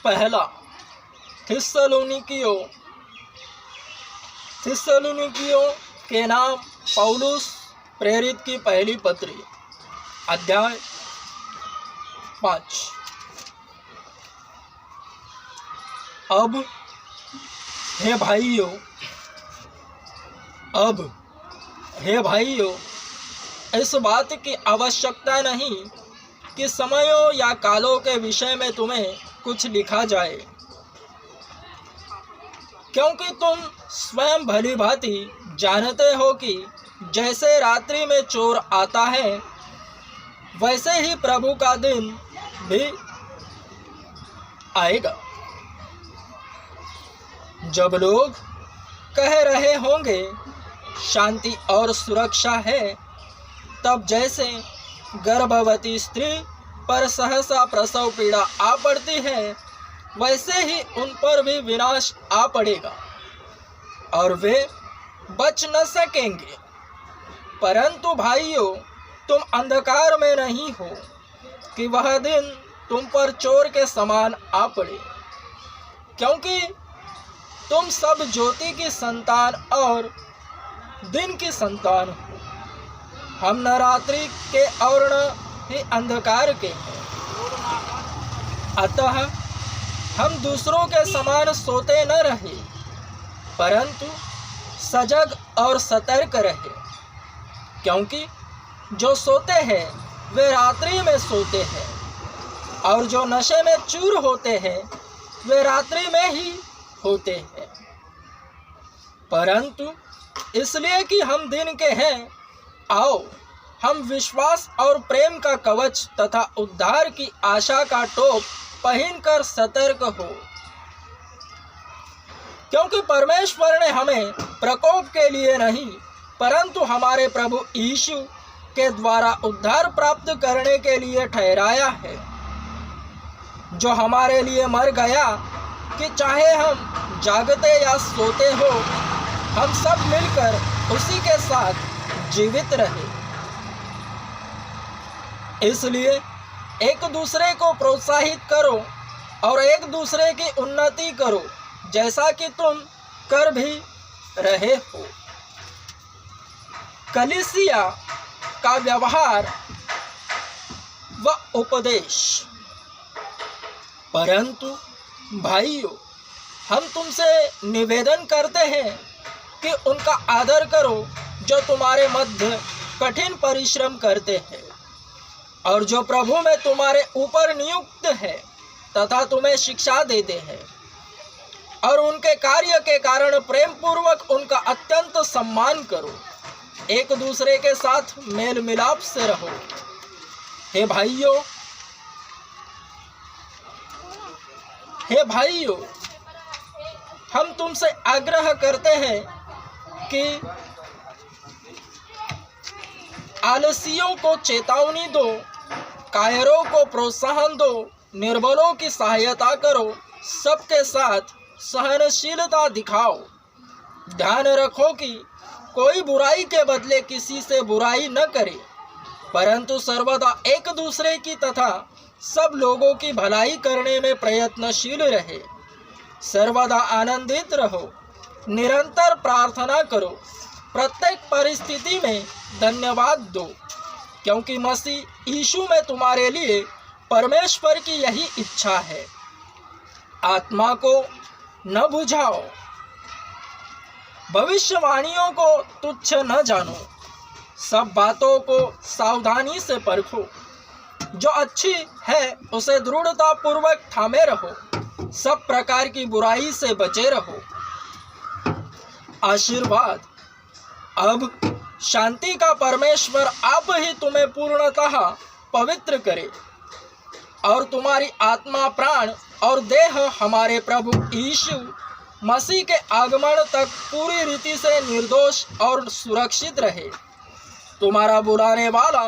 पहला थिस्सलुनीकियों के नाम पौलुस प्रेरित की पहली पत्री अध्याय 5। अब हे भाइयों इस बात की आवश्यकता नहीं कि समयों या कालों के विषय में तुम्हें कुछ लिखा जाए, क्योंकि तुम स्वयं भली भांति जानते हो कि जैसे रात्रि में चोर आता है वैसे ही प्रभु का दिन भी आएगा। जब लोग कह रहे होंगे शांति और सुरक्षा है, तब जैसे गर्भवती स्त्री पर सहसा प्रसव पीड़ा आ पड़ती है वैसे ही उन पर भी विनाश आ पड़ेगा और वे बच न सकेंगे। परंतु भाइयों, तुम अंधकार में नहीं हो कि वह दिन तुम पर चोर के समान आ पड़े, क्योंकि तुम सब ज्योति की संतान और दिन की संतान हो। हम न रात्रि के और न ही अंधकार के हैं। अतः हम दूसरों के समान सोते न रहे, परंतु सजग और सतर्क रहे, क्योंकि जो सोते हैं वे रात्रि में सोते हैं और जो नशे में चूर होते हैं वे रात्रि में ही होते हैं। परंतु इसलिए कि हम दिन के हैं, आओ हम विश्वास और प्रेम का कवच तथा उद्धार की आशा का टोप पहनकर सतर्क हो, क्योंकि परमेश्वर ने हमें प्रकोप के लिए नहीं परंतु हमारे प्रभु यीशु के द्वारा उद्धार प्राप्त करने के लिए ठहराया है, जो हमारे लिए मर गया कि चाहे हम जागते या सोते हो हम सब मिलकर उसी के साथ जीवित रहे। इसलिए एक दूसरे को प्रोत्साहित करो और एक दूसरे की उन्नति करो, जैसा कि तुम कर भी रहे हो। कलीसिया का व्यवहार व उपदेश। परंतु भाइयों, हम तुमसे निवेदन करते हैं कि उनका आदर करो जो तुम्हारे मध्य कठिन परिश्रम करते हैं और जो प्रभु में तुम्हारे ऊपर नियुक्त है तथा तुम्हें शिक्षा देते हैं, और उनके कार्य के कारण प्रेम पूर्वक उनका अत्यंत सम्मान करो। एक दूसरे के साथ मेल मिलाप से रहो। हे भाइयों, हम तुमसे आग्रह करते हैं कि आलसियों को चेतावनी दो, कायरों को प्रोत्साहन दो, निर्बलों की सहायता करो, सबके साथ सहनशीलता दिखाओ। ध्यान रखो कि कोई बुराई के बदले किसी से बुराई न करे, परंतु सर्वदा एक दूसरे की तथा सब लोगों की भलाई करने में प्रयत्नशील रहे। सर्वदा आनंदित रहो, निरंतर प्रार्थना करो, प्रत्येक परिस्थिति में धन्यवाद दो, क्योंकि मसीह यीशु में तुम्हारे लिए परमेश्वर की यही इच्छा है। आत्मा को न बुझाओ, भविष्यवाणियों को तुच्छ न जानो, सब बातों को सावधानी से परखो। जो अच्छी है उसे दृढ़ता पूर्वक थामे रहो, सब प्रकार की बुराई से बचे रहो। आशीर्वाद। अब शांति का परमेश्वर आप ही तुम्हें पूर्णतः पवित्र करे और तुम्हारी आत्मा, प्राण और देह हमारे प्रभु यीशु मसीह के आगमन तक पूरी रीति से निर्दोष और सुरक्षित रहे। तुम्हारा बुलाने वाला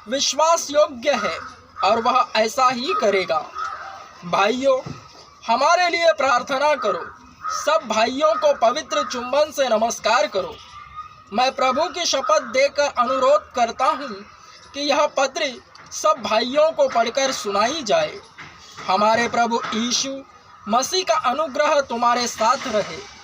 विश्वास योग्य है और वह ऐसा ही करेगा। भाइयों, हमारे लिए प्रार्थना करो। सब भाइयों को पवित्र चुंबन से नमस्कार करो। मैं प्रभु की शपथ देकर अनुरोध करता हूँ कि यह पत्री सब भाइयों को पढ़कर सुनाई जाए। हमारे प्रभु यीशु मसीह का अनुग्रह तुम्हारे साथ रहे।